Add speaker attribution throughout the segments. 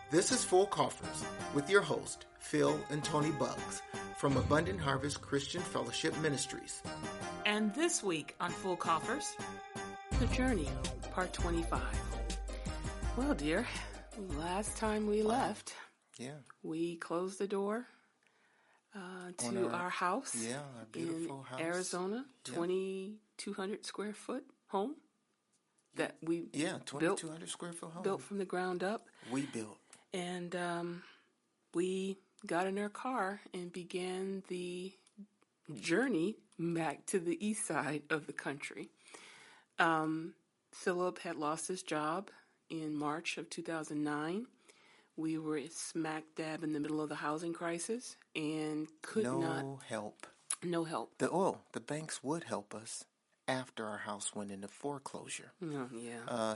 Speaker 1: This is Full Coffers with your host, Phil and Toni Buggs from Abundant Harvest Christian Fellowship Ministries.
Speaker 2: And this week on Full Coffers, The Journey, Part 25. Well, dear, last time we left, we closed the door to our house
Speaker 1: our beautiful
Speaker 2: in
Speaker 1: house.
Speaker 2: Arizona, 2,200 square foot home that we
Speaker 1: 2,200 square foot home.
Speaker 2: built from the ground up.
Speaker 1: We built.
Speaker 2: And we got in our car and began the journey back to the east side of the country. Philip had lost his job in March of 2009. We were smack dab in the middle of the housing crisis and
Speaker 1: No help.
Speaker 2: No help.
Speaker 1: The banks would help us after our house went into foreclosure.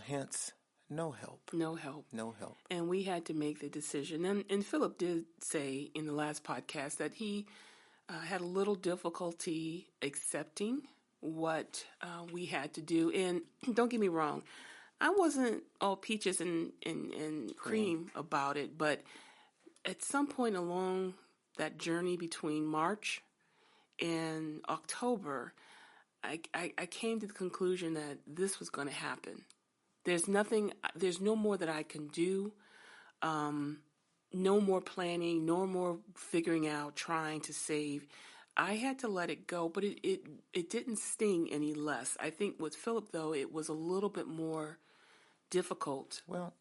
Speaker 1: Hence, no help.
Speaker 2: No help.
Speaker 1: No help.
Speaker 2: And we had to make the decision. And Philip did say in the last podcast that he had a little difficulty accepting what we had to do. And don't get me wrong, I wasn't all peaches and cream about it. But at some point along that journey between March and October, I came to the conclusion that this was going to happen. There's no more that I can do. No more planning, no more figuring out, trying to save. I had to let it go, but it didn't sting any less. I think with Philip, though, it was a little bit more difficult.
Speaker 1: Well,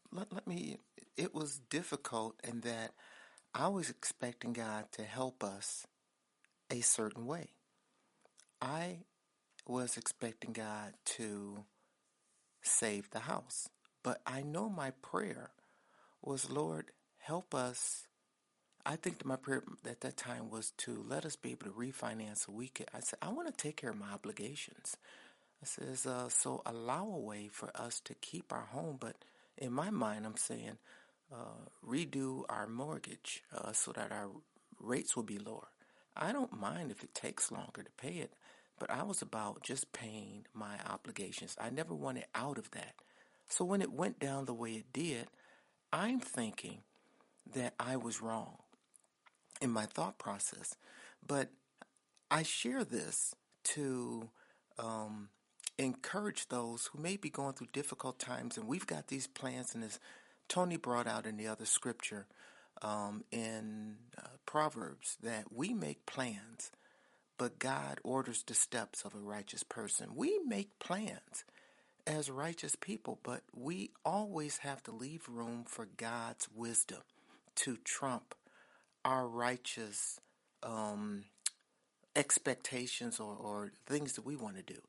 Speaker 1: it was difficult in that I was expecting God to help us a certain way. I was expecting God to save the house. But I know my prayer was, Lord, help us. I think that my prayer at that time was to let us be able to refinance so we could. I said, I want to take care of my obligations. I says, so allow a way for us to keep our home. But in my mind, I'm saying, redo our mortgage so that our rates will be lower. I don't mind if it takes longer to pay it. But I was about just paying my obligations. I never wanted out of that. So when it went down the way it did, I'm thinking that I was wrong in my thought process. But I share this to encourage those who may be going through difficult times. And we've got these plans, and as Toni brought out in the other scripture in Proverbs, that we make plans, but God orders the steps of a righteous person. We make plans as righteous people, but we always have to leave room for God's wisdom to trump our righteous expectations or things that we want to do.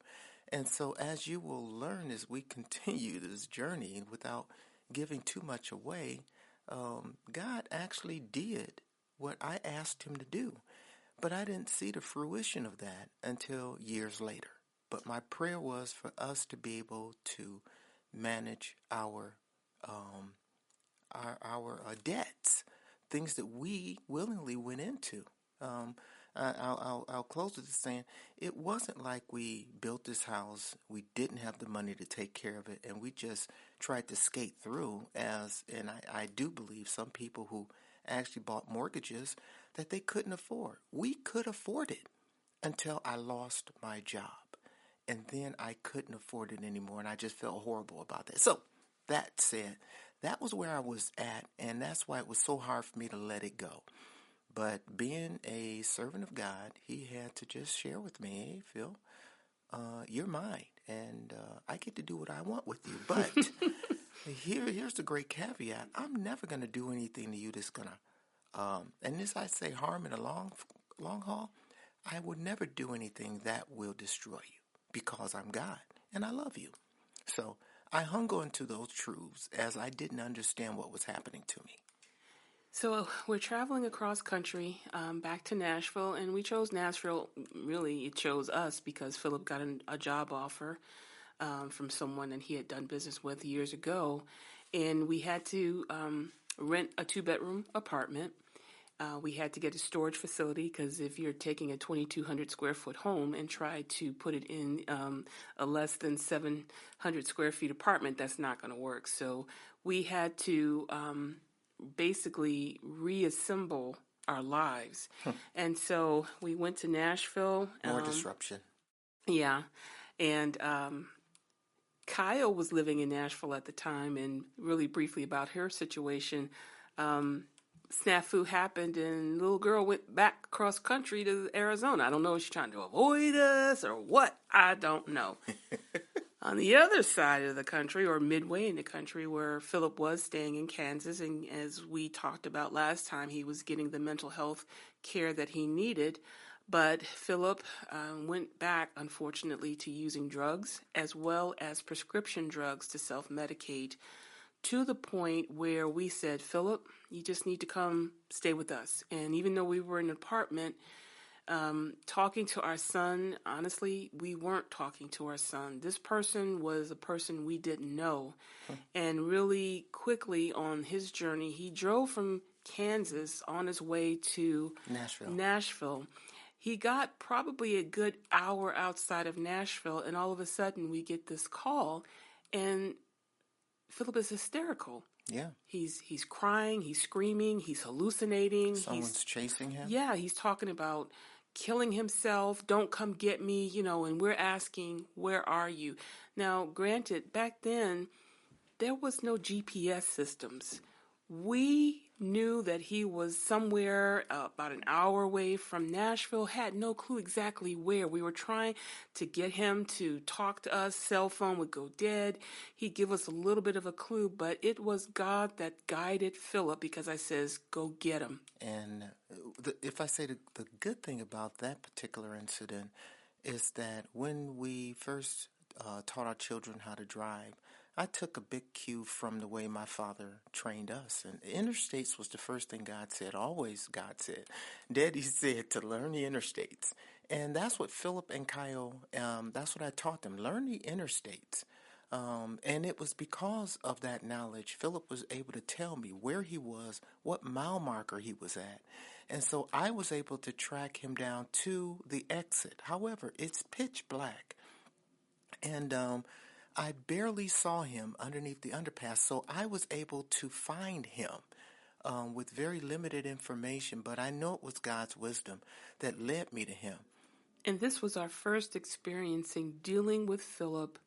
Speaker 1: And so as you will learn as we continue this journey without giving too much away, God actually did what I asked him to do. But I didn't see the fruition of that until years later. But my prayer was for us to be able to manage our debts, things that we willingly went into. I'll close with this saying, it wasn't like we built this house, we didn't have the money to take care of it, and we just tried to skate through and I do believe some people who actually bought mortgages that they couldn't afford. We could afford it until I lost my job. And then I couldn't afford it anymore, and I just felt horrible about that. So, that said, that was where I was at, and that's why it was so hard for me to let it go. But being a servant of God, he had to just share with me, hey, Phil, you're mine, and I get to do what I want with you. But here's the great caveat. I'm never going to do anything to you that's going to and as I say, harm in the long haul, I would never do anything that will destroy you because I'm God and I love you. So I hung on to those truths as I didn't understand what was happening to me.
Speaker 2: So we're traveling across country back to Nashville, and we chose Nashville. Really, it chose us because Philip got a job offer from someone that he had done business with years ago, and we had to rent a 2-bedroom apartment. We had to get a storage facility because if you're taking a 2,200 square foot home and try to put it in a less than 700 square feet apartment, that's not going to work. So we had to basically reassemble our lives. And so we went to Nashville.
Speaker 1: More disruption.
Speaker 2: Yeah. And Kyle was living in Nashville at the time, and really briefly about her situation. Snafu happened, and little girl went back across country to Arizona. I don't know if she's trying to avoid us or what. I don't know. On the other side of the country, or midway in the country, where Philip was staying in Kansas, and as we talked about last time, he was getting the mental health care that he needed. But Philip went back, unfortunately, to using drugs as well as prescription drugs to self-medicate, to the point where we said, Philip, you just need to come stay with us. And even though we were in an apartment, talking to our son, honestly, we weren't talking to our son. This person was a person we didn't know. And really quickly on his journey, he drove from Kansas on his way to Nashville. He got probably a good hour outside of Nashville, and all of a sudden we get this call, and Philip is hysterical.
Speaker 1: Yeah.
Speaker 2: He's crying, he's screaming, he's hallucinating.
Speaker 1: Someone's chasing him?
Speaker 2: Yeah, he's talking about killing himself, don't come get me, and we're asking, where are you? Now, granted, back then, there was no GPS systems. We knew that he was somewhere about an hour away from Nashville, had no clue exactly where. We were trying to get him to talk to us. Cell phone would go dead. He'd give us a little bit of a clue, but it was God that guided Philip, because I says, go get him.
Speaker 1: And if I say the good thing about that particular incident is that when we first taught our children how to drive, I took a big cue from the way my father trained us. And interstates was the first thing God said, always God said. Daddy said to learn the interstates. And that's what Philip and Kyle, that's what I taught them, learn the interstates. And it was because of that knowledge, Philip was able to tell me where he was, what mile marker he was at. And so I was able to track him down to the exit. However, it's pitch black. And I barely saw him underneath the underpass, so I was able to find him with very limited information, but I know it was God's wisdom that led me to him.
Speaker 2: And this was our first experience in dealing with Philip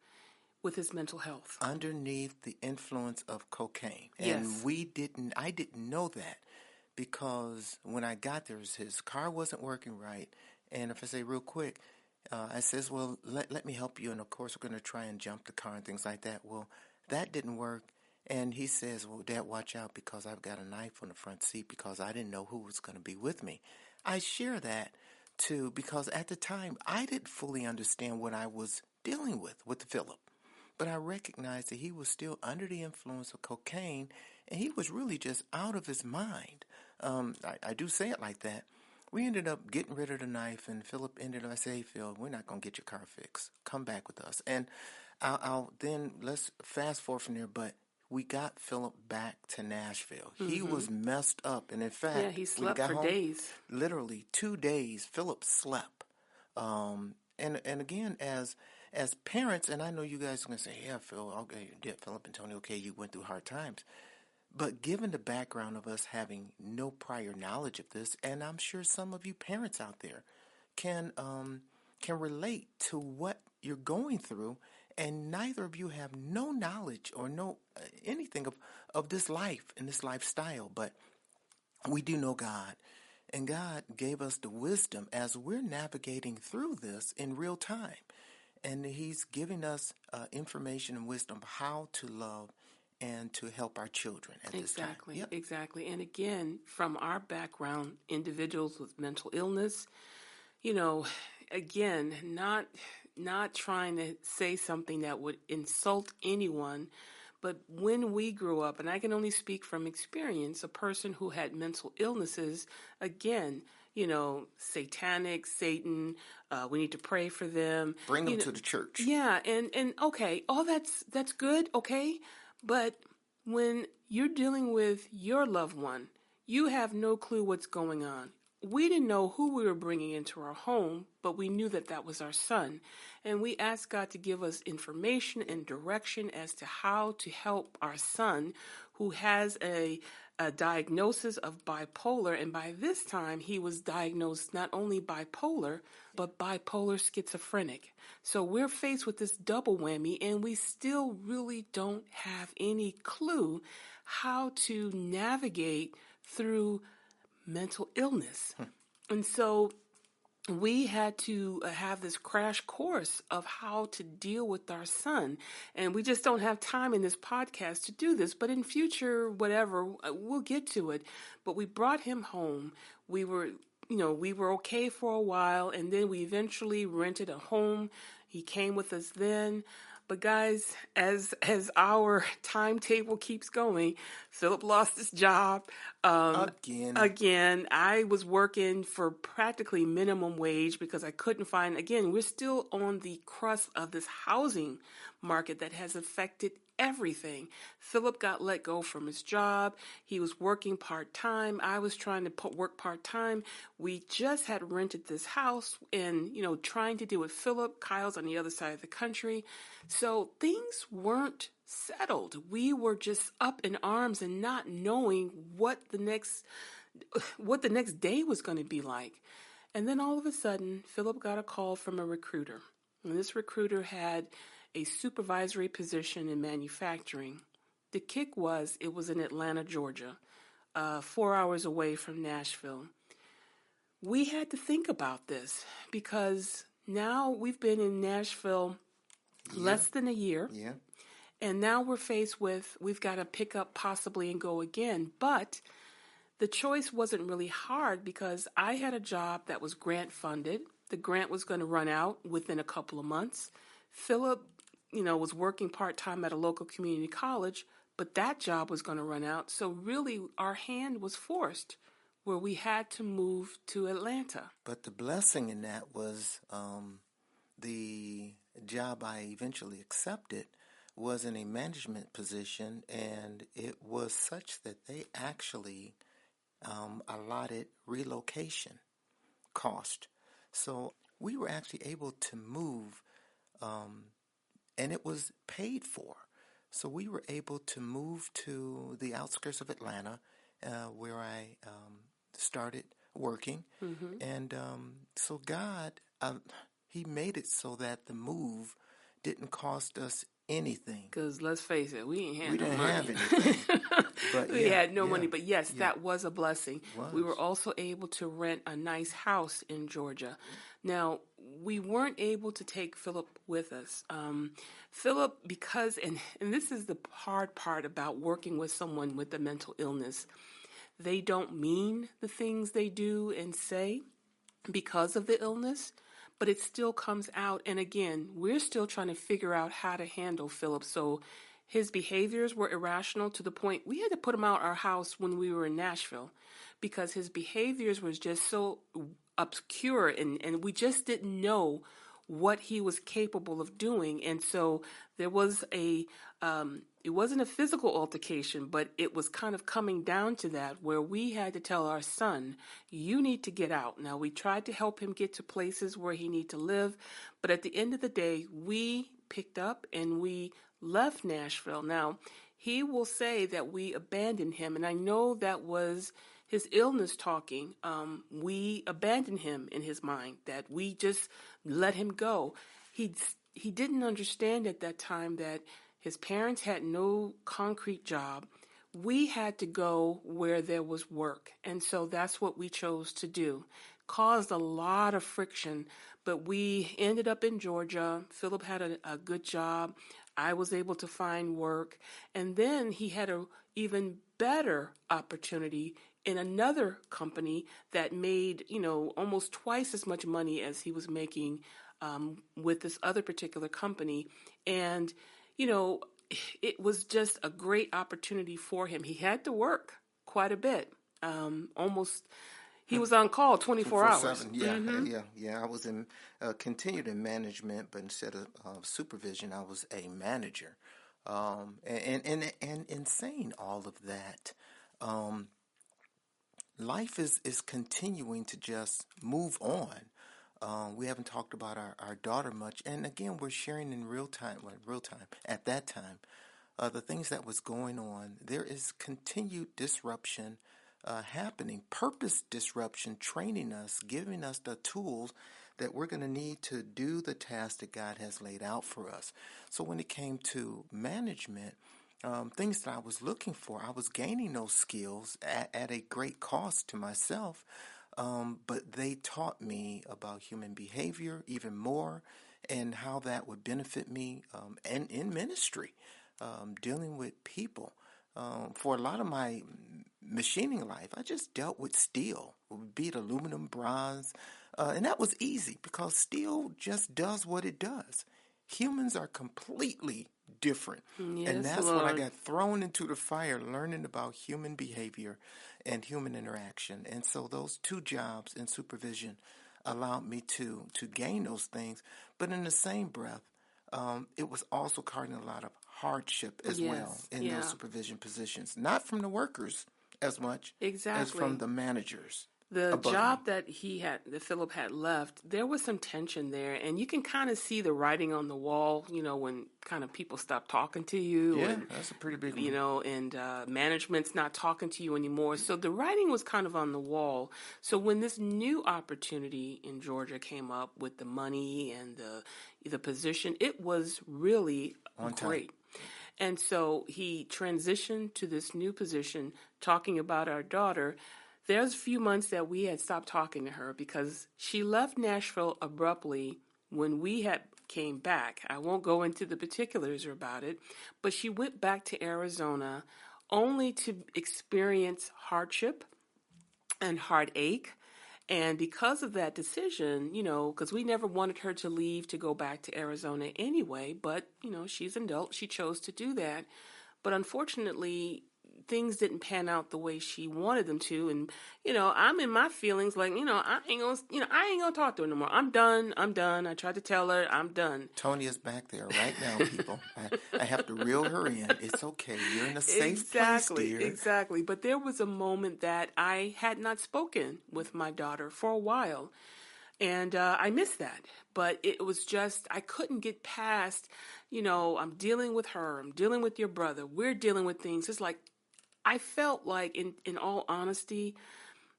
Speaker 2: with his mental health.
Speaker 1: Underneath the influence of cocaine.
Speaker 2: Yes.
Speaker 1: And I didn't know that, because when I got there, his car wasn't working right. And if I say real quick, I says, well, let me help you. And, of course, we're going to try and jump the car and things like that. Well, that didn't work. And he says, well, Dad, watch out, because I've got a knife on the front seat, because I didn't know who was going to be with me. I share that, too, because at the time, I didn't fully understand what I was dealing with Philip. But I recognized that he was still under the influence of cocaine, and he was really just out of his mind. I do say it like that. We ended up getting rid of the knife, and Philip ended up, I say, hey, Phil, we're not going to get your car fixed. Come back with us. And let's fast forward from there, but we got Philip back to Nashville. Mm-hmm. He was messed up, and in fact,
Speaker 2: he slept for days.
Speaker 1: Literally 2 days, Philip slept. And again, as parents, and I know you guys are going to say, yeah, Phil, okay, Philip and Toni, okay, you went through hard times. But given the background of us having no prior knowledge of this, and I'm sure some of you parents out there can relate to what you're going through, and neither of you have no knowledge or no anything of this life and this lifestyle, but we do know God. And God gave us the wisdom as we're navigating through this in real time. And He's giving us information and wisdom how to love and to help our children at this time.
Speaker 2: Exactly. And again, from our background, individuals with mental illness, again, not trying to say something that would insult anyone, but when we grew up, and I can only speak from experience, a person who had mental illnesses, again, satanic, Satan, we need to pray for them.
Speaker 1: Bring them to the church.
Speaker 2: Yeah, and okay, all that's good, okay, but when you're dealing with your loved one, you have no clue what's going on. We didn't know who we were bringing into our home, but we knew that was our son. And we asked God to give us information and direction as to how to help our son, who has a diagnosis of bipolar. And by this time, he was diagnosed not only bipolar, but bipolar schizophrenic. So we're faced with this double whammy, and we still really don't have any clue how to navigate through mental illness. And so we had to have this crash course of how to deal with our son. And we just don't have time in this podcast to do this, but in future, whatever, we'll get to it. But we brought him home. We were okay for a while, and then we eventually rented a home. He came with us then. But guys, as our timetable keeps going, Philip lost his job. Again, I was working for practically minimum wage because I couldn't find, again, we're still on the crust of this housing market that has affected everything. Philip got let go from his job. He was working part-time. I was trying to work part-time. We just had rented this house and, trying to deal with Philip. Kyle's on the other side of the country. So things weren't settled. We were just up in arms and not knowing what the next day was going to be like. And then all of a sudden, Philip got a call from a recruiter. And this recruiter had a supervisory position in manufacturing. The kick was it was in Atlanta, Georgia, 4 hours away from Nashville. We had to think about this because now we've been in Nashville less than a year.
Speaker 1: Yeah.
Speaker 2: And now we're faced with, we've got to pick up possibly and go again. But the choice wasn't really hard because I had a job that was grant funded. The grant was going to run out within a couple of months. Philip, was working part-time at a local community college, but that job was going to run out. So really our hand was forced where we had to move to Atlanta.
Speaker 1: But the blessing in that was the job I eventually accepted was in a management position, and it was such that they actually allotted relocation cost. So we were actually able to move, and it was paid for. So we were able to move to the outskirts of Atlanta, where I started working.
Speaker 2: Mm-hmm.
Speaker 1: And so God, He made it so that the move didn't cost us anything.
Speaker 2: Because let's face it, we
Speaker 1: didn't have anything. But
Speaker 2: we had no money. But yes, that was a blessing.
Speaker 1: Was.
Speaker 2: We were also able to rent a nice house in Georgia. Now, we weren't able to take Philip with us. Philip, because, and this is the hard part about working with someone with a mental illness, they don't mean the things they do and say because of the illness, but it still comes out. And again, we're still trying to figure out how to handle Philip. So his behaviors were irrational to the point we had to put him out our house when we were in Nashville because his behaviors was just so obscure and we just didn't know what he was capable of doing. And so there was it wasn't a physical altercation, but it was kind of coming down to that where we had to tell our son, you need to get out. Now, we tried to help him get to places where he need to live, but at the end of the day, we picked up and we left Nashville. Now, he will say that we abandoned him, and I know that was his illness talking. We abandoned him in his mind, that we just let him go. He didn't understand at that time that his parents had no concrete job. We had to go where there was work. And so that's what we chose to do. Caused a lot of friction, but we ended up in Georgia. Philip had a good job. I was able to find work. And then he had an even better opportunity in another company that made, almost twice as much money as he was making with this other particular company. And it was just a great opportunity for him. He had to work quite a bit. He was on call 24 hours.
Speaker 1: Yeah,
Speaker 2: Mm-hmm.
Speaker 1: yeah. I was continued in management, but instead of supervision, I was a manager. And in saying all of that, life is continuing to just move on. We haven't talked about our daughter much. And again, we're sharing in real time at that time. the things that was going on, there is continued disruption happening, purpose disruption, training us, giving us the tools that we're going to need to do the task that God has laid out for us. So when it came to management, things that I was looking for, I was gaining those skills at a great cost to myself. But they taught me about human behavior even more and how that would benefit me and in ministry, dealing with people. For a lot of my machining life, I just dealt with steel, be it aluminum, bronze, and that was easy because steel just does what it does. Humans are completely different. And
Speaker 2: Yes,
Speaker 1: that's when I
Speaker 2: Lord.
Speaker 1: got thrown into the fire learning about human behavior and human interaction. And so those two jobs in supervision allowed me to gain those things. But in the same breath, it was also causing a lot of hardship as well
Speaker 2: Yes,
Speaker 1: in those
Speaker 2: yeah,
Speaker 1: supervision positions, not from the workers as much as from
Speaker 2: exactly.
Speaker 1: the managers
Speaker 2: The
Speaker 1: above me.
Speaker 2: job that Philip had left, there was some tension there, and you can kind of see the writing on the wall, when kind of people stop talking to you,
Speaker 1: Yeah,
Speaker 2: and
Speaker 1: that's a pretty big one.
Speaker 2: management's not talking to you anymore. So the writing was kind of on the wall. So when this new opportunity in Georgia came up with the money and the position, it was really
Speaker 1: On time.
Speaker 2: great. And so he transitioned to this new position, talking about our daughter. There's a few months that we had stopped talking to her because she left Nashville abruptly when we had came back. I won't go into the particulars about it, but she went back to Arizona only to experience hardship and heartache. And because of that decision, because we never wanted her to leave to go back to Arizona anyway, but, she's an adult. She chose to do that. But unfortunately, things didn't pan out the way she wanted them to. And, I'm in my feelings like, I ain't gonna talk to her no more. I'm done. I tried to tell her I'm done.
Speaker 1: Toni is back there right now, people. I have to reel her in. It's okay. You're in a safe place,
Speaker 2: Exactly,
Speaker 1: dear.
Speaker 2: exactly. But there was a moment that I had not spoken with my daughter for a while. And I missed that. But it was just, I couldn't get past, I'm dealing with her. I'm dealing with your brother. We're dealing with things. It's like, I felt like, in all honesty,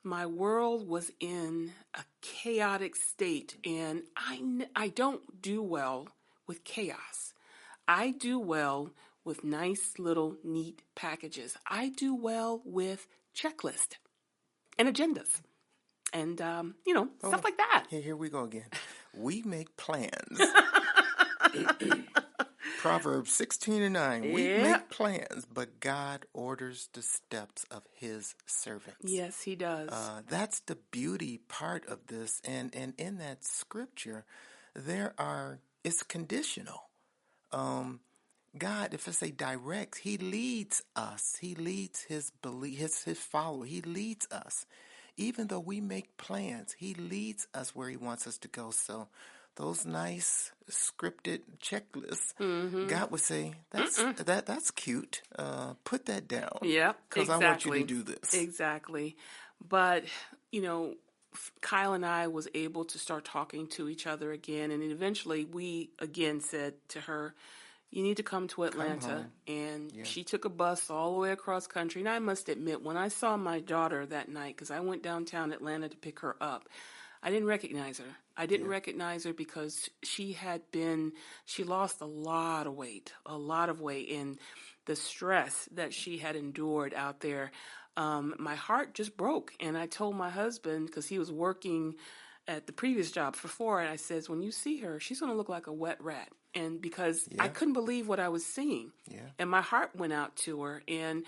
Speaker 2: my world was in a chaotic state. And I don't do well with chaos. I do well with nice little neat packages. I do well with checklists and agendas and,
Speaker 1: Oh,
Speaker 2: stuff like that.
Speaker 1: here we go again. We make plans. Proverbs 16:9. We
Speaker 2: Yeah.
Speaker 1: make plans, but God orders the steps of his servants.
Speaker 2: Yes, he does.
Speaker 1: That's the beauty part of this. And in that scripture, it's conditional. God, if I say direct, he leads us. He leads his follower. He leads us. Even though we make plans, he leads us where he wants us to go. So those nice scripted checklists, God would say, that's cute. Put that down.
Speaker 2: Yep,
Speaker 1: Because I want you to
Speaker 2: exactly.
Speaker 1: do this.
Speaker 2: Exactly. But, Kyle and I was able to start talking to each other again. And eventually we again said to her, you need to come to Atlanta. And
Speaker 1: Yeah.
Speaker 2: she took a bus all the way across country. And I must admit, when I saw my daughter that night, because I went downtown Atlanta to pick her up, I didn't recognize her. I didn't recognize her because she lost a lot of weight, and the stress that she had endured out there. My heart just broke. And I told my husband, because he was working at the previous job for 4, and I says, when you see her, she's going to look like a wet rat. And because I couldn't believe what I was seeing.
Speaker 1: Yeah.
Speaker 2: And my heart went out to her. And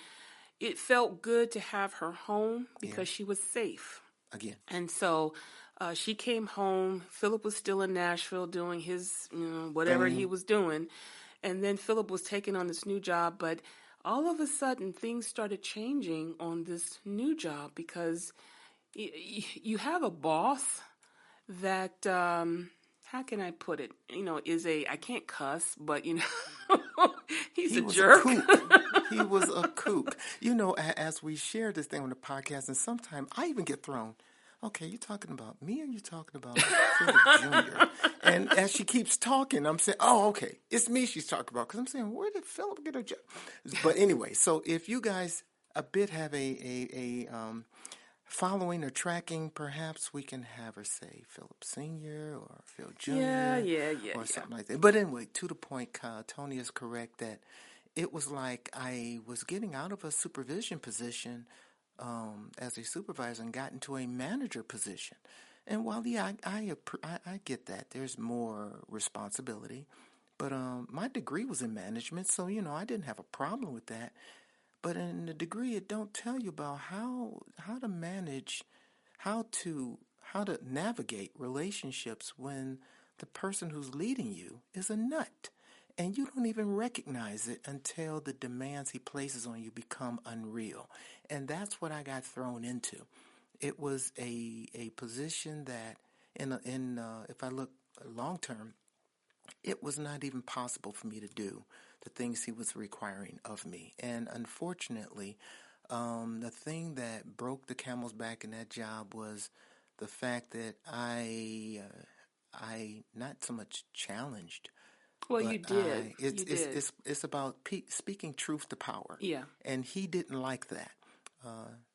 Speaker 2: it felt good to have her home because she was safe.
Speaker 1: Again.
Speaker 2: And so she came home. Philip was still in Nashville doing his, whatever he was doing. And then Philip was taking on this new job. But all of a sudden, things started changing on this new job because you have a boss that, how can I put it? I can't cuss, but, he's
Speaker 1: He
Speaker 2: a
Speaker 1: was
Speaker 2: jerk.
Speaker 1: a kook. He was a kook. As we share this thing on the podcast, and sometimes I even get thrown. okay, you talking about me or you talking about Philip Jr.? And as she keeps talking, I'm saying, oh, okay, it's me she's talking about. Because I'm saying, where did Philip get a job? But anyway, so if you guys a bit have a following or tracking, perhaps we can have her say Philip Sr. or Phil
Speaker 2: Yeah,
Speaker 1: Jr.
Speaker 2: yeah, yeah,
Speaker 1: or
Speaker 2: yeah.
Speaker 1: something like that. But anyway, to the point, Tony is correct that it was like I was getting out of a supervision position as a supervisor and got into a manager position. And while, yeah, I get that. There's more responsibility. But my degree was in management, so, I didn't have a problem with that. But in the degree, it don't tell you about how to manage, how to navigate relationships when the person who's leading you is a nut. And you don't even recognize it until the demands he places on you become unreal. And that's what I got thrown into. It was a position that, if I look long term, it was not even possible for me to do the things he was requiring of me. And unfortunately, the thing that broke the camel's back in that job was the fact that I not so much challenged,
Speaker 2: Well, you
Speaker 1: but
Speaker 2: did. You did.
Speaker 1: it's about speaking truth to power,
Speaker 2: Yeah.
Speaker 1: and he didn't like that.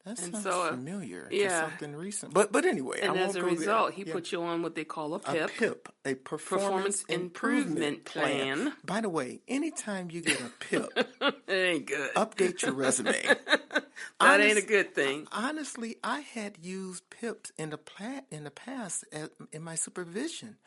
Speaker 1: That
Speaker 2: And
Speaker 1: sounds
Speaker 2: so,
Speaker 1: familiar to
Speaker 2: yeah.
Speaker 1: something recent, but anyway, I
Speaker 2: And as
Speaker 1: won't
Speaker 2: a
Speaker 1: go there.
Speaker 2: result, he
Speaker 1: Yeah,
Speaker 2: put you on what they call a
Speaker 1: a
Speaker 2: PIP,
Speaker 1: PIP, a performance
Speaker 2: performance
Speaker 1: improvement
Speaker 2: improvement
Speaker 1: plan.
Speaker 2: plan.
Speaker 1: By the way, anytime you get a PIP,
Speaker 2: It ain't good.
Speaker 1: update your resume.
Speaker 2: That ain't a
Speaker 1: Honest,
Speaker 2: good thing.
Speaker 1: honestly, I had used PIPs in the past in my supervision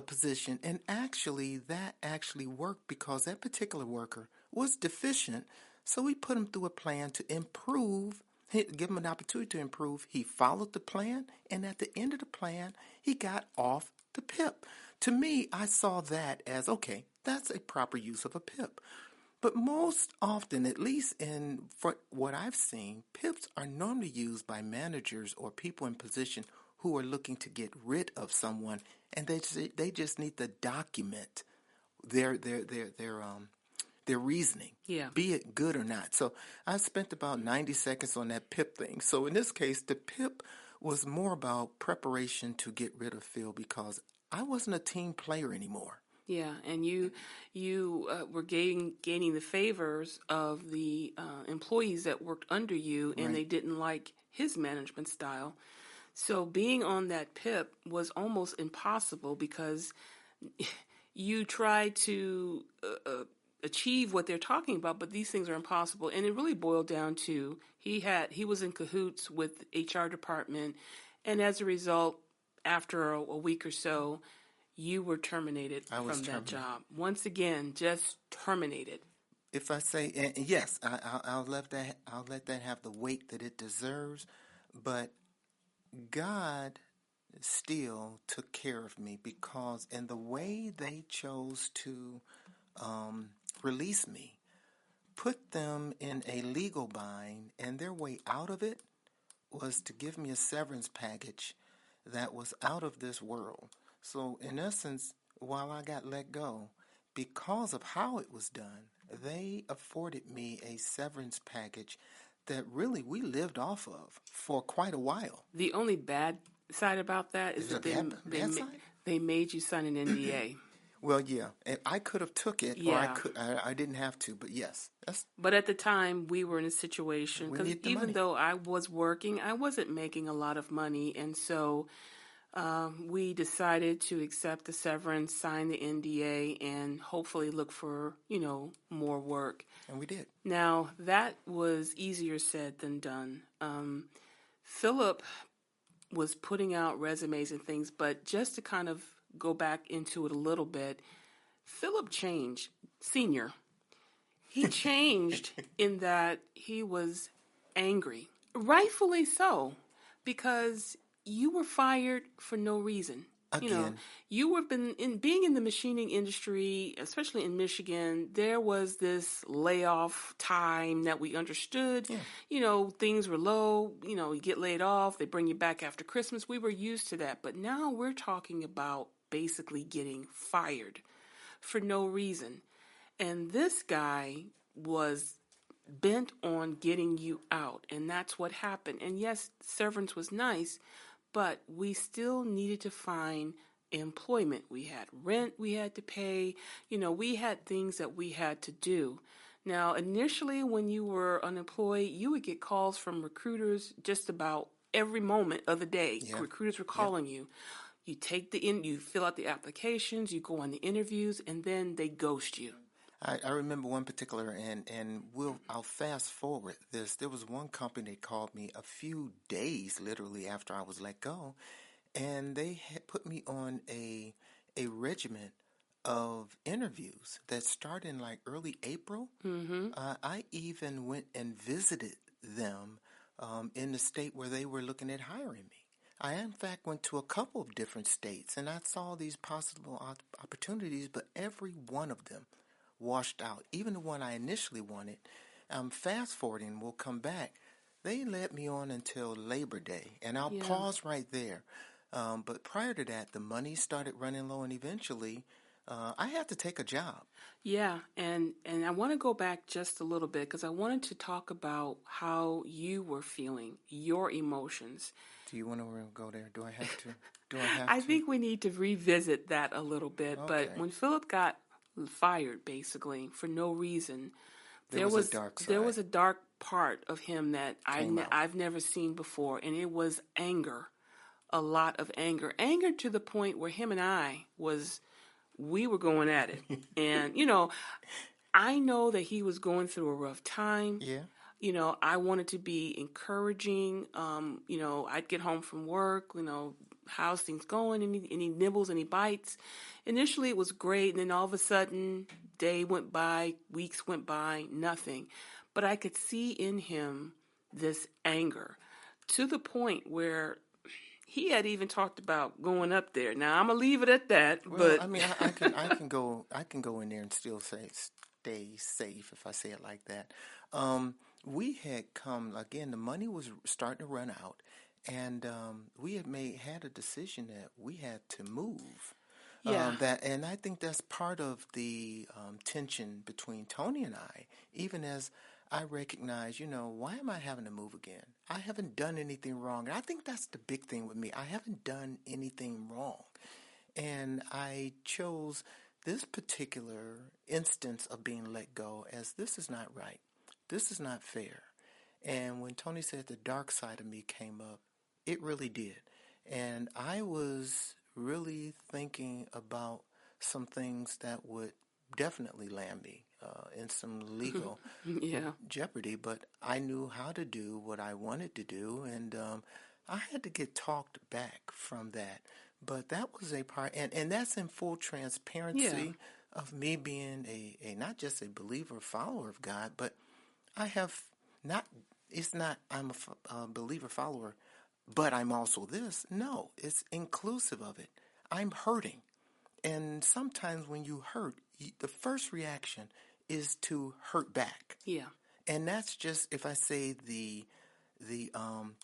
Speaker 1: position, and actually, that actually worked because that particular worker was deficient. So we put him through a plan to improve, give him an opportunity to improve. He followed the plan, and at the end of the plan, he got off the PIP. To me, I saw that as okay. That's a proper use of a PIP. But most often, at least in for what I've seen, PIPs are normally used by managers or people in position who are looking to get rid of someone, and they just need to document their their their their um their reasoning,
Speaker 2: Yeah.
Speaker 1: be it good or not. So I spent about 90 seconds on that PIP thing. So in this case, the PIP was more about preparation to get rid of Phil because I wasn't a team player anymore.
Speaker 2: Yeah, and you were gaining the favors of the employees that worked under you, and
Speaker 1: Right.
Speaker 2: they didn't like his management style. So being on that PIP was almost impossible because you try to achieve what they're talking about, but these things are impossible. And it really boiled down to he was in cahoots with the HR department, and as a result, after a week or so, you were terminated
Speaker 1: I was
Speaker 2: from that
Speaker 1: terminated.
Speaker 2: job. Once again, just terminated.
Speaker 1: If I say and yes, I'll let that have the weight that it deserves, but God still took care of me because in the way they chose to um, release me, put them in a legal bind, and their way out of it was to give me a severance package that was out of this world. So, in essence, while I got let go, because of how it was done, they afforded me a severance package that really we lived off of for quite a while.
Speaker 2: The only bad side about that is
Speaker 1: Is it a
Speaker 2: that
Speaker 1: bad side?
Speaker 2: they made you sign an NDA.
Speaker 1: Well, yeah, and I could have took it, or
Speaker 2: Yeah.
Speaker 1: I didn't have to. But yes, that's
Speaker 2: But at the time, we were in a situation
Speaker 1: we
Speaker 2: because
Speaker 1: need the
Speaker 2: even
Speaker 1: money.
Speaker 2: though I was working, I wasn't making a lot of money, and so we decided to accept the severance, sign the NDA, and hopefully look for more work.
Speaker 1: And we did.
Speaker 2: Now that was easier said than done. Philip was putting out resumes and things, but just to kind of go back into it a little bit, Philip changed, senior. He changed in that he was angry, rightfully so, because you were fired for no reason.
Speaker 1: Again,
Speaker 2: You were being in the machining industry, especially in Michigan. There was this layoff time that we understood.
Speaker 1: yeah.
Speaker 2: Things were low. You get laid off. They bring you back after Christmas. We were used to that, but now we're talking about basically getting fired for no reason. And this guy was bent on getting you out, and that's what happened. And yes, severance was nice, but we still needed to find employment. We had rent we had to pay. We had things that we had to do. Now, initially, when you were unemployed, you would get calls from recruiters just about every moment of the day.
Speaker 1: Yeah.
Speaker 2: Recruiters were
Speaker 1: Yeah.
Speaker 2: calling you. You fill out the applications, you go on the interviews, and then they ghost you.
Speaker 1: I remember one particular, and I'll fast forward this. There was one company that called me a few days, literally, after I was let go, and they had put me on a regimen of interviews that started in like early April.
Speaker 2: Mm-hmm.
Speaker 1: I even went and visited them in the state where they were looking at hiring me. I, in fact, went to a couple of different states, and I saw these possible opportunities, but every one of them washed out. Even the one I initially wanted, fast forwarding, will come back. They led me on until Labor Day, and I'll pause right there. But prior to that, the money started running low, and eventually I had to take a job.
Speaker 2: Yeah, and I want to go back just a little bit because I wanted to talk about how you were feeling, your emotions.
Speaker 1: Do you want to go there? Do I have to? Do I have
Speaker 2: I
Speaker 1: to?
Speaker 2: think we need to revisit that a little bit.
Speaker 1: Okay.
Speaker 2: But when Philip got fired, basically for no reason,
Speaker 1: There was a dark side.
Speaker 2: There was a dark part of him that
Speaker 1: Came out.
Speaker 2: I've never seen before, and it was anger, a lot of anger to the point where him and we were going at it. And, I know that he was going through a rough time.
Speaker 1: Yeah.
Speaker 2: I wanted to be encouraging. I'd get home from work, how's things going? Any nibbles, any bites? Initially, it was great. And then all of a sudden, day went by, weeks went by, nothing. But I could see in him this anger to the point where he had even talked about going up there. Now I'm gonna leave it at that.
Speaker 1: Well,
Speaker 2: but
Speaker 1: I mean, I can go in there and still stay safe if I say it like that. We had come again. The money was starting to run out, and we had a decision that we had to move.
Speaker 2: Yeah.
Speaker 1: And I think that's part of the tension between Toni and I. Even as I recognize, why am I having to move again? I haven't done anything wrong. And I think that's the big thing with me. I haven't done anything wrong. And I chose this particular instance of being let go as this is not right. This is not fair. And when Toni said the dark side of me came up, it really did. And I was really thinking about some things that would definitely land me in some legal jeopardy, but I knew how to do what I wanted to do, and I had to get talked back from that. But that was a part, and that's in full transparency of me being a not just a believer, follower of God, but I have not, it's not I'm a believer, follower, but I'm also this. No, it's inclusive of it. I'm hurting. And sometimes when you hurt, the first reaction is to hurt back.
Speaker 2: Yeah.
Speaker 1: And that's just, if I say the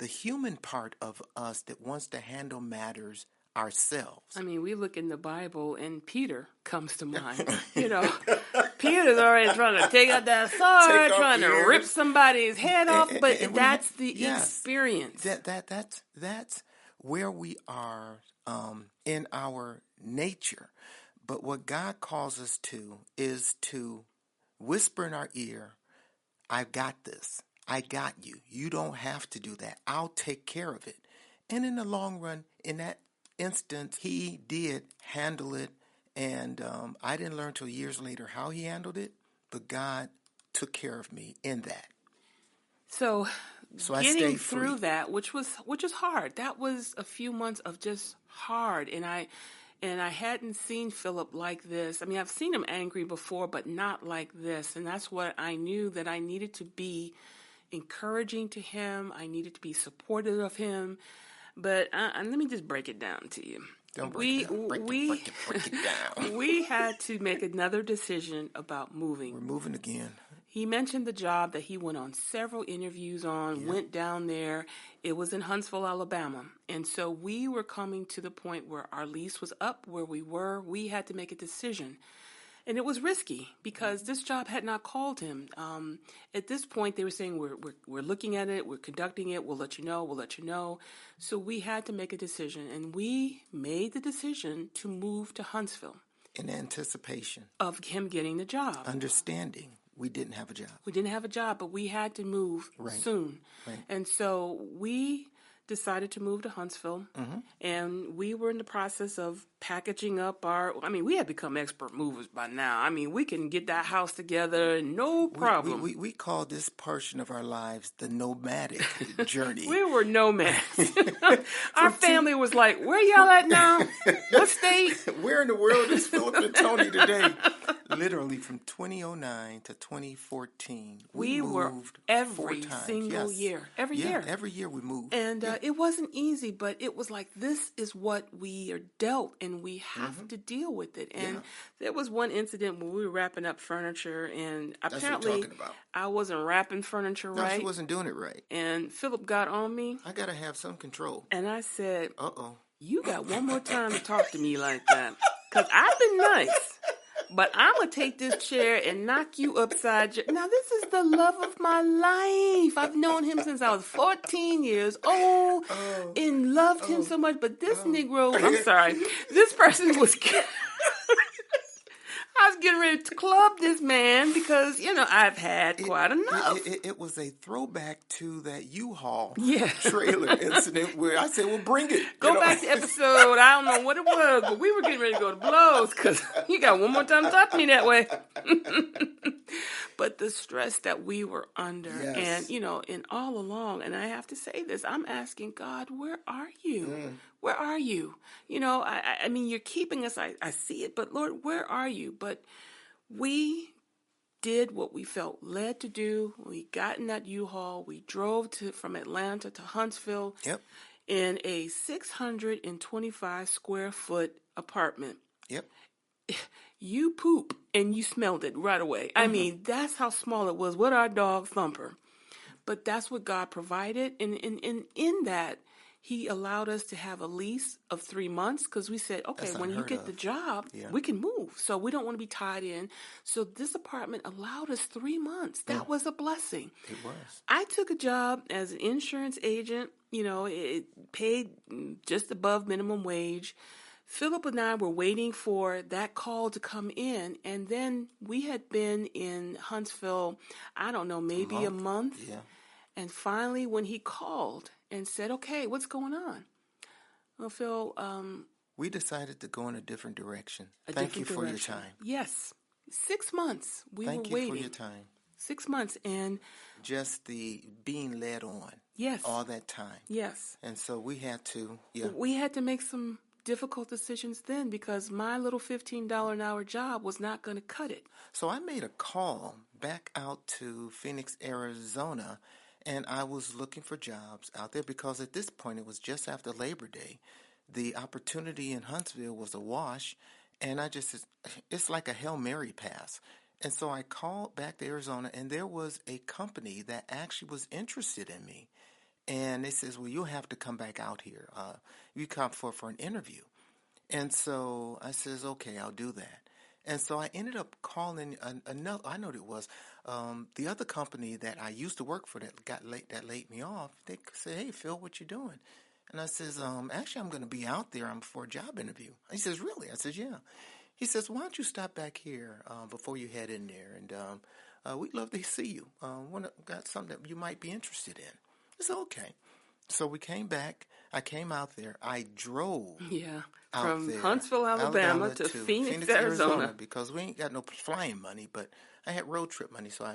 Speaker 1: human part of us that wants to handle matters ourselves.
Speaker 2: I mean, we look in the Bible and Peter comes to mind. Peter's already trying to take out that sword, trying to rip somebody's head off, but that's the experience.
Speaker 1: That's where we are in our nature. But what God calls us to is to whisper in our ear, I've got this. I got you. You don't have to do that. I'll take care of it. And in the long run, in that instance, he did handle it. And I didn't learn till years later how he handled it, but God took care of me in that.
Speaker 2: So
Speaker 1: I
Speaker 2: getting
Speaker 1: stayed
Speaker 2: through
Speaker 1: free.
Speaker 2: that, which was hard. That was a few months of just hard. And I hadn't seen Philip like this. I mean, I've seen him angry before, but not like this. And that's what I knew, that I needed to be encouraging to him. I needed to be supportive of him. But let me just break it down to you.
Speaker 1: Don't break it down. Break it down.
Speaker 2: We had to make another decision about moving.
Speaker 1: We're moving again.
Speaker 2: He mentioned the job that he went on several interviews on, went down there. It was in Huntsville, Alabama. And so we were coming to the point where our lease was up, where we were. We had to make a decision. And it was risky because this job had not called him. At this point, they were saying, we're looking at it, we're conducting it, we'll let you know, we'll let you know. So we had to make a decision, and we made the decision to move to Huntsville.
Speaker 1: In anticipation.
Speaker 2: Of him getting the job.
Speaker 1: Understanding we didn't have a job.
Speaker 2: We didn't have a job, but we had to move soon.
Speaker 1: Right.
Speaker 2: And so we decided to move to Huntsville, and we were in the process of packaging up we had become expert movers by now. We can get that house together, no problem.
Speaker 1: We call this portion of our lives the nomadic journey.
Speaker 2: We were nomads. Our family was like, where y'all at now? What state?
Speaker 1: Where in the world is Philip and Toni today? Literally from 2009 to 2014, we moved
Speaker 2: every single year. Every year.
Speaker 1: Every year we moved.
Speaker 2: And it wasn't easy, but it was like, this is what we are dealt, and we have to deal with it. And there was one incident when we were wrapping up furniture, and apparently I wasn't wrapping furniture right.
Speaker 1: No, she wasn't doing it right.
Speaker 2: And Philip got on me.
Speaker 1: I got to have some control.
Speaker 2: And I said,
Speaker 1: uh-oh,
Speaker 2: you got one more time to talk to me like that. Because I've been nice. But I'm going to take this chair and knock you upside your... Now, this is the love of my life. I've known him since I was 14 years old and loved him so much. But this Negro... I'm sorry. This person was... I was getting ready to club this man because, I've had quite enough.
Speaker 1: It was a throwback to that U-Haul
Speaker 2: Yes.
Speaker 1: trailer incident where I said, well, bring it.
Speaker 2: Go back to episode, I don't know what it was, but we were getting ready to go to blows because you got one more time to talk to me that way. But the stress that we were under and, and all along, and I have to say this, I'm asking God, where are you? Where are you? You're keeping us. I see it, but Lord, where are you? But we did what we felt led to do. We got in that U-Haul. We drove from Atlanta to Huntsville in a 625 square foot apartment.
Speaker 1: Yep.
Speaker 2: You poop and you smelled it right away. That's how small it was with our dog Thumper. But that's what God provided. And in that, He allowed us to have a lease of 3 months because we said, okay, when you get the job, we can move. So we don't want to be tied in. So this apartment allowed us 3 months. That was a blessing.
Speaker 1: It was.
Speaker 2: I took a job as an insurance agent. It paid just above minimum wage. Philip and I were waiting for that call to come in. And then we had been in Huntsville, I don't know, maybe a month.
Speaker 1: Yeah.
Speaker 2: And finally, when he called and said, okay, what's going on? Well, Phil...
Speaker 1: we decided to go in a different direction. Thank you for your time.
Speaker 2: Yes. 6 months. We were waiting.
Speaker 1: Thank you for your time.
Speaker 2: 6 months. And...
Speaker 1: just the being led on.
Speaker 2: Yes.
Speaker 1: All that time.
Speaker 2: Yes.
Speaker 1: And so we had to...
Speaker 2: We had to make some difficult decisions then because my little $15 an hour job was not going to cut it.
Speaker 1: So I made a call back out to Phoenix, Arizona, and I was looking for jobs out there because at this point it was just after Labor Day. The opportunity in Huntsville was a wash, and it's like a Hail Mary pass. And so I called back to Arizona, and there was a company that actually was interested in me. And they says, well, you'll have to come back out here. You come for an interview. And so I says, okay, I'll do that. And so I ended up calling another. I know what it was the other company that I used to work for that laid me off. They said, "Hey, Phil, what you doing?" And I says, "Actually, I'm going to be out there. I'm for a job interview." He says, "Really?" I says, "Yeah." He says, "Why don't you stop back here before you head in there, and we'd love to see you. Got something that you might be interested in." I said, "Okay." So we came back. I came out there. I drove.
Speaker 2: Yeah. From Huntsville, Alabama to Phoenix, Arizona.
Speaker 1: Because we ain't got no flying money, but I had road trip money, so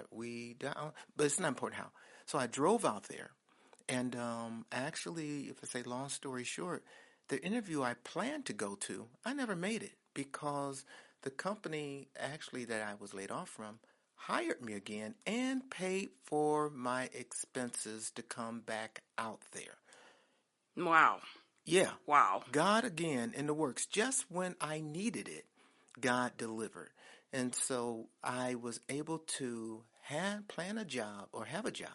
Speaker 1: but it's not important how. So I drove out there, and actually, if I say long story short, the interview I planned to go to, I never made it because the company actually that I was laid off from hired me again and paid for my expenses to come back out there.
Speaker 2: Wow.
Speaker 1: Yeah.
Speaker 2: Wow.
Speaker 1: God again in the works. Just when I needed it, God delivered. And so I was able to have a job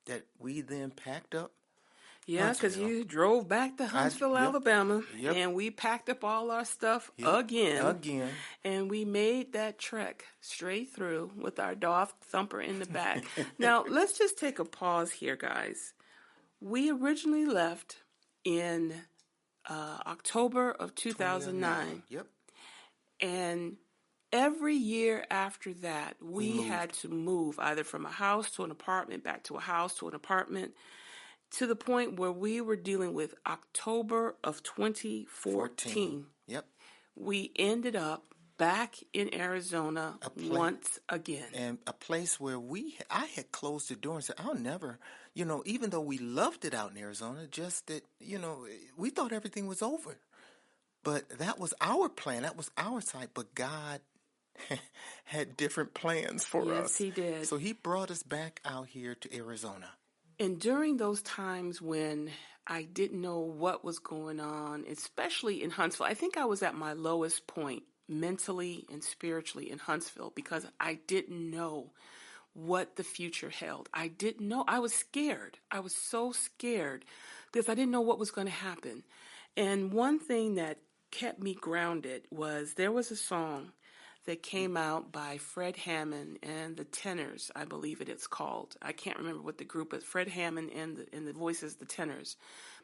Speaker 1: that we then packed up.
Speaker 2: Yeah, because
Speaker 1: Huntsville.
Speaker 2: you drove back to Huntsville,
Speaker 1: Yep,
Speaker 2: Alabama,
Speaker 1: yep,
Speaker 2: and we packed up all our stuff
Speaker 1: yep.
Speaker 2: again,
Speaker 1: Again.
Speaker 2: and we made that trek straight through with our dog Thumper in the back. Now, let's just take a pause here, guys. We originally left in October of 2009,
Speaker 1: 2009. Yep.
Speaker 2: and every year after that,
Speaker 1: We
Speaker 2: we had
Speaker 1: moved.
Speaker 2: to move either from a house to an apartment, back to a house to an apartment, to the point where we were dealing with October of
Speaker 1: 14.
Speaker 2: 2014.
Speaker 1: Yep.
Speaker 2: We ended up back in Arizona
Speaker 1: A place.
Speaker 2: once again.
Speaker 1: And a place where I had closed the door and said, I'll never, even though we loved it out in Arizona, just that, we thought everything was over. But that was our plan. That was our site. But God had different plans for
Speaker 2: Yes,
Speaker 1: us.
Speaker 2: he did.
Speaker 1: So he brought us back out here to Arizona.
Speaker 2: And during those times when I didn't know what was going on, especially in Huntsville, I think I was at my lowest point mentally and spiritually in Huntsville because I didn't know what the future held. I didn't know. I was scared. I was so scared because I didn't know what was going to happen. And one thing that kept me grounded was there was a song that came out by Fred Hammond and the Tenors, I believe it is called. I can't remember what the group is. Fred Hammond and the voices, the Tenors.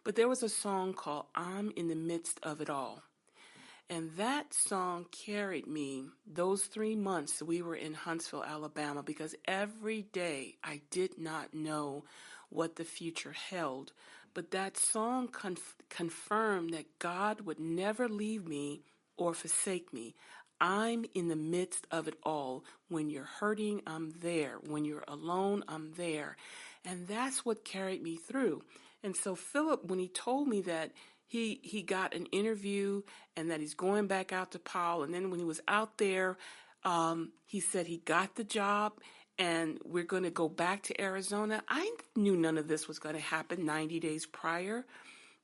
Speaker 2: But there was a song called I'm in the Midst of It All. And that song carried me those 3 months we were in Huntsville, Alabama, because every day I did not know what the future held. But that song confirmed that God would never leave me or forsake me. I'm in the midst of it all. When you're hurting, I'm there. When you're alone, I'm there. And that's what carried me through. And so Philip, when he told me that he got an interview and that he's going back out to Powell, and then when he was out there, he said he got the job and we're going to go back to Arizona. I knew none of this was going to happen 90 days prior.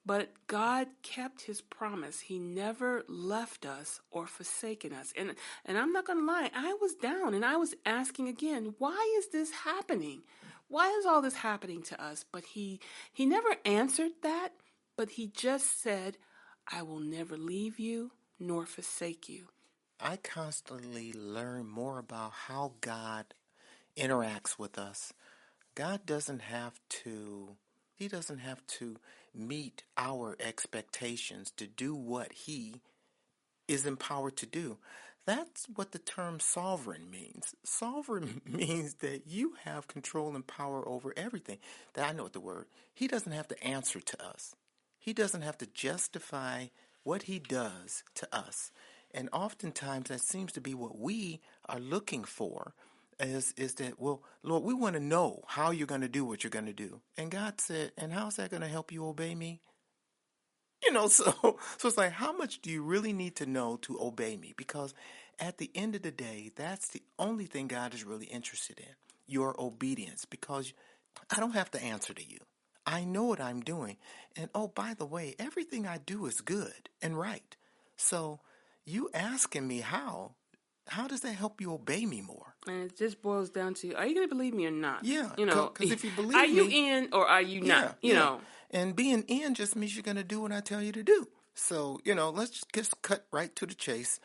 Speaker 2: But God kept his promise. He never left us or forsaken us. And I'm not going to lie, I was down and I was asking again, why is this happening? Why is all this happening to us? But he never answered that, but he just said, I will never leave you nor forsake you.
Speaker 1: I constantly learn more about how God interacts with us. God doesn't have to meet our expectations to do what he is empowered to do. That's what the term sovereign means. Sovereign means that you have control and power over everything. That I know what the word. He doesn't have to answer to us. He doesn't have to justify what he does to us. And oftentimes that seems to be what we are looking for is that, well, Lord, we want to know how you're going to do what you're going to do. And God said, and how's that going to help you obey me? So it's like, how much do you really need to know to obey me? Because at the end of the day, that's the only thing God is really interested in, your obedience, because I don't have to answer to you. I know what I'm doing. And oh, by the way, everything I do is good and right. So you asking me how does that help you obey me more?
Speaker 2: And it just boils down to, are you going to believe me or not?
Speaker 1: Yeah, because if you believe
Speaker 2: are
Speaker 1: me,
Speaker 2: you in or are you not?
Speaker 1: Yeah. And being in just means you're going to do what I tell you to do. So, let's just cut right to the chase.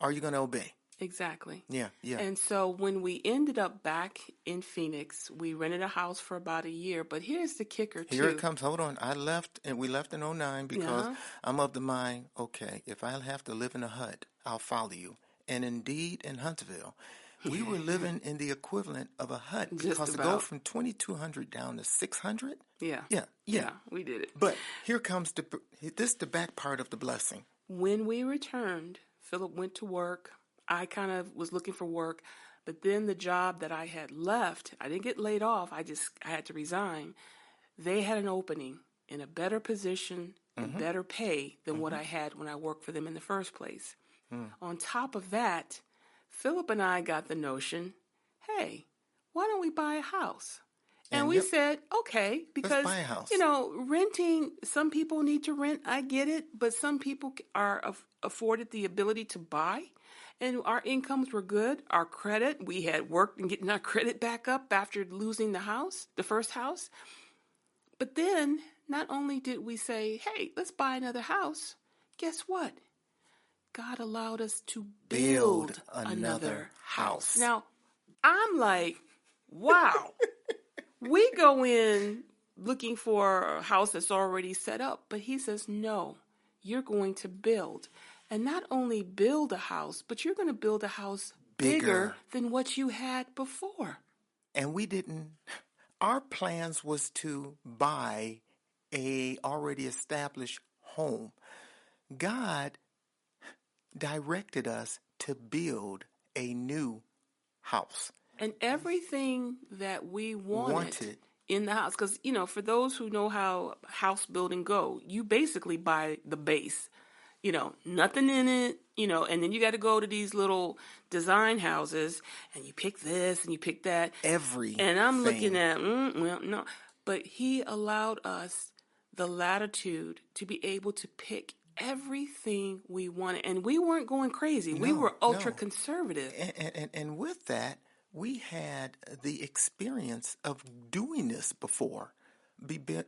Speaker 1: Are you going to obey?
Speaker 2: Exactly.
Speaker 1: Yeah.
Speaker 2: And so when we ended up back in Phoenix, we rented a house for about a year. But here's the kicker, too.
Speaker 1: Here it comes. Hold on. We left in 2009 because I'm of the mind, okay, if I have to live in a hut, I'll follow you. And indeed, in Huntsville, we were living in the equivalent of a hut because to go from 2,200 down to 600.
Speaker 2: Yeah, we did it.
Speaker 1: But here comes the back part of the blessing.
Speaker 2: When we returned, Philip went to work. I kind of was looking for work, but then the job that I had left, I didn't get laid off. I had to resign. They had an opening in a better position and better pay than what I had when I worked for them in the first place. On top of that, Philip and I got the notion, hey, why don't we buy a house? And we said, okay, because,
Speaker 1: let's buy a house.
Speaker 2: Renting, some people need to rent. I get it. But some people are afforded the ability to buy. And our incomes were good. Our credit, we had worked and getting our credit back up after losing the first house. But then, not only did we say, hey, let's buy another house, guess what? God allowed us to build another house. Now, I'm like, wow. We go in looking for a house that's already set up, but he says, no, you're going to build. And not only build a house, but you're going to build a house bigger than what you had before.
Speaker 1: And our plans was to buy a already established home. God directed us to build a new house.
Speaker 2: And everything that we wanted in the house, because, for those who know how house building go, you basically buy the base, nothing in it, and then you got to go to these little design houses and you pick this and you pick that. And I'm looking at, well, no. But he allowed us the latitude to be able to pick everything we wanted. And we weren't going crazy. We were ultra conservative.
Speaker 1: And with that, we had the experience of doing this before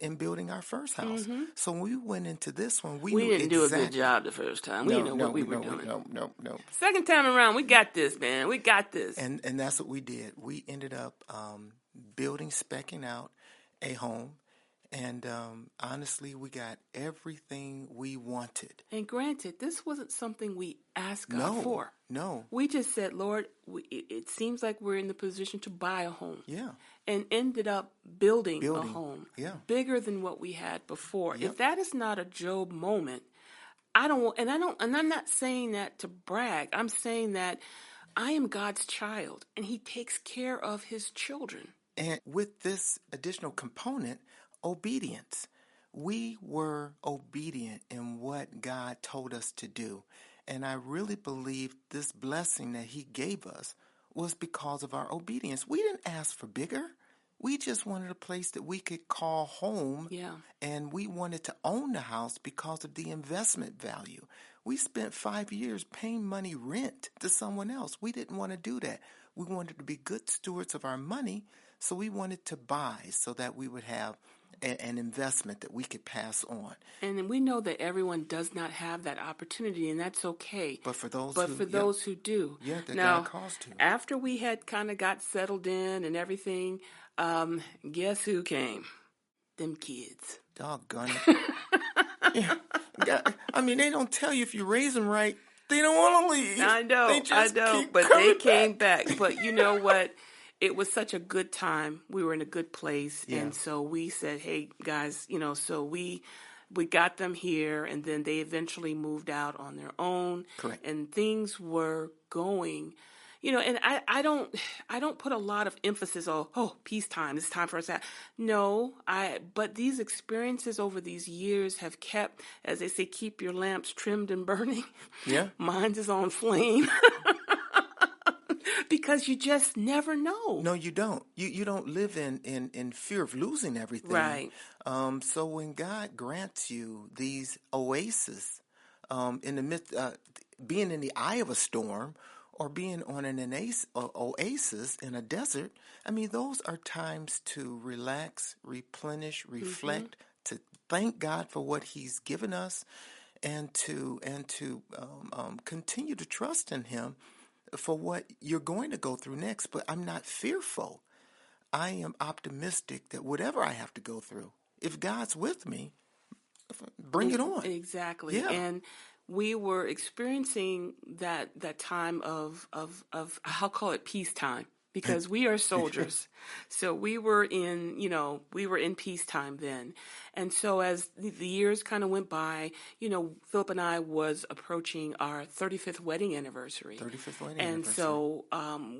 Speaker 1: in building our first house. Mm-hmm. So when we went into this one, we knew
Speaker 2: didn't do a good job the first time. We didn't know what we were doing.
Speaker 1: No.
Speaker 2: Second time around, we got this, man. We got this.
Speaker 1: And that's what we did. We ended up specking out a home. And honestly, we got everything we wanted.
Speaker 2: And granted, this wasn't something we asked God for.
Speaker 1: No.
Speaker 2: We just said, Lord, it seems like we're in the position to buy a home.
Speaker 1: Yeah.
Speaker 2: And ended up building a home bigger than what we had before.
Speaker 1: Yep.
Speaker 2: If that is not a Job moment, and I'm not saying that to brag. I'm saying that I am God's child, and he takes care of his children.
Speaker 1: And with this additional component, obedience. We were obedient in what God told us to do. And I really believe this blessing that he gave us was because of our obedience. We didn't ask for bigger. We just wanted a place that we could call home.
Speaker 2: Yeah.
Speaker 1: And we wanted to own the house because of the investment value. We spent 5 years paying money rent to someone else. We didn't want to do that. We wanted to be good stewards of our money. So we wanted to buy so that we would have an investment that we could pass on.
Speaker 2: And we know that everyone does not have that opportunity, and that's okay.
Speaker 1: But for those
Speaker 2: who do.
Speaker 1: Yeah, that
Speaker 2: now,
Speaker 1: God calls to.
Speaker 2: After we had kind of got settled in and everything, guess who came? Them kids.
Speaker 1: Doggone it. I mean, they don't tell you if you raise them right, they don't want to leave.
Speaker 2: I know, but they came back. But you know what? It was such a good time. We were in a good place. Yeah. And so we said, hey, guys, so we got them here, and then they eventually moved out on their own.
Speaker 1: Correct.
Speaker 2: And things were going, and I don't put a lot of emphasis on, peacetime, it's time for us to. No, but these experiences over these years have kept, as they say, keep your lamps trimmed and burning.
Speaker 1: Yeah.
Speaker 2: Mine is on flame. Because you just never know.
Speaker 1: No, you don't. You don't live in fear of losing everything.
Speaker 2: Right.
Speaker 1: So when God grants you these oases, in the midst, being in the eye of a storm, or being on an oasis in a desert, I mean, those are times to relax, replenish, reflect, to thank God for what he's given us, and to continue to trust in him for what you're going to go through next. But I'm not fearful. I am optimistic that whatever I have to go through, if God's with me, bring it on.
Speaker 2: Exactly.
Speaker 1: Yeah.
Speaker 2: And we were experiencing that time of I'll call it peacetime, because we are soldiers. So we were in peacetime then. And so as the years kind of went by, Philip and I was approaching our 35th wedding anniversary. And so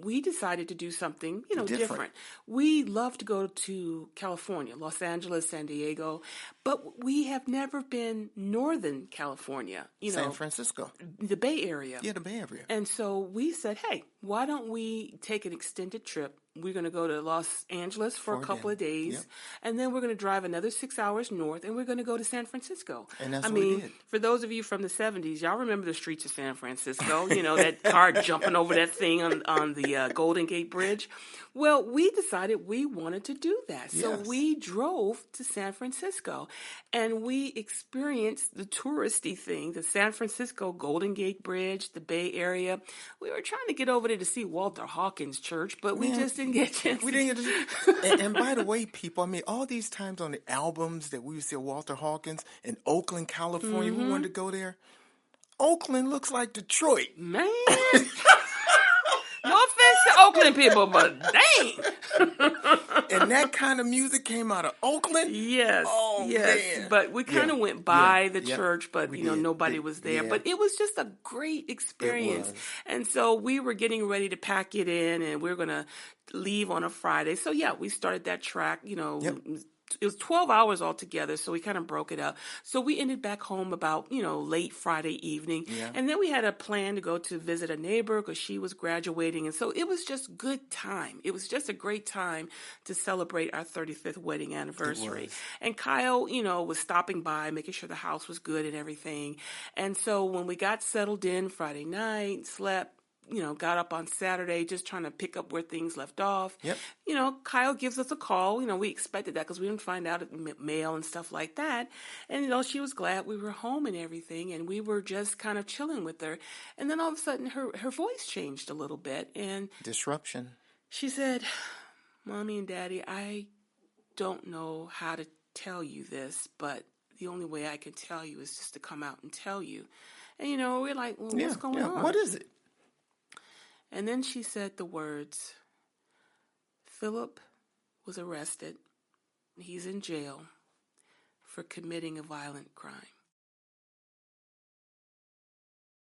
Speaker 2: we decided to do something, different. We love to go to California, Los Angeles, San Diego, but we have never been Northern California,
Speaker 1: San Francisco.
Speaker 2: The Bay Area.
Speaker 1: Yeah, the Bay Area.
Speaker 2: And so we said, hey, why don't we take an extended trip we're going to go to Los Angeles for a couple
Speaker 1: again.
Speaker 2: of days,
Speaker 1: Yep.
Speaker 2: and then we're going to drive another 6 hours north, and we're going to go to San Francisco.
Speaker 1: And that's
Speaker 2: I
Speaker 1: what we
Speaker 2: mean,
Speaker 1: did.
Speaker 2: for those of you from the 70s, y'all remember the streets of San Francisco, you know, that car jumping over that thing on the Golden Gate Bridge. Well, we decided we wanted to do that. So
Speaker 1: Yes.
Speaker 2: we drove to San Francisco, and we experienced the touristy thing, the San Francisco Golden Gate Bridge, the Bay Area. We were trying to get over there to see Walter Hawkins Church, but we just didn't get a chance.
Speaker 1: We didn't get to, and by the way, people, I mean, all these times on the albums that we would see Walter Hawkins in Oakland, California, we wanted to go there. Oakland looks like Detroit.
Speaker 2: Man. No offense to Oakland people, but dang.
Speaker 1: And that kind of music came out of Oakland?
Speaker 2: Yes.
Speaker 1: Oh,
Speaker 2: yes.
Speaker 1: man.
Speaker 2: But we kind of went by the
Speaker 1: yeah,
Speaker 2: church, but
Speaker 1: we
Speaker 2: you know,
Speaker 1: did.
Speaker 2: nobody was there.
Speaker 1: Yeah.
Speaker 2: But it was just a great experience.
Speaker 1: It was.
Speaker 2: And so we were getting ready to pack it in, and we were going to leave on a Friday. So yeah, we started that track, you know.
Speaker 1: Yep.
Speaker 2: It was 12 hours altogether, so we kind of broke it up. So we ended back home about, you know, late Friday evening.
Speaker 1: Yeah.
Speaker 2: And then we had a plan to go to visit a neighbor because she was graduating. And so it was just good time. It was just a great time to celebrate our 35th wedding anniversary. And Kyle, you know, was stopping by, making sure the house was good and everything. And so when we got settled in Friday night, slept, you know, got up on Saturday just trying to pick up where things left off.
Speaker 1: Yep.
Speaker 2: You know, Kyle gives us a call. You know, we expected that because we didn't find out mail and stuff like that. And, you know, she was glad we were home and everything. And we were just kind of chilling with her. And then all of a sudden her voice changed a little bit. And
Speaker 1: Disruption.
Speaker 2: she said, Mommy and Daddy, I don't know how to tell you this, but the only way I can tell you is just to come out and tell you. And, you know, we're like, well, what's going on?
Speaker 1: What is it?
Speaker 2: And then she said the words, Philip was arrested. He's in jail for committing a violent crime.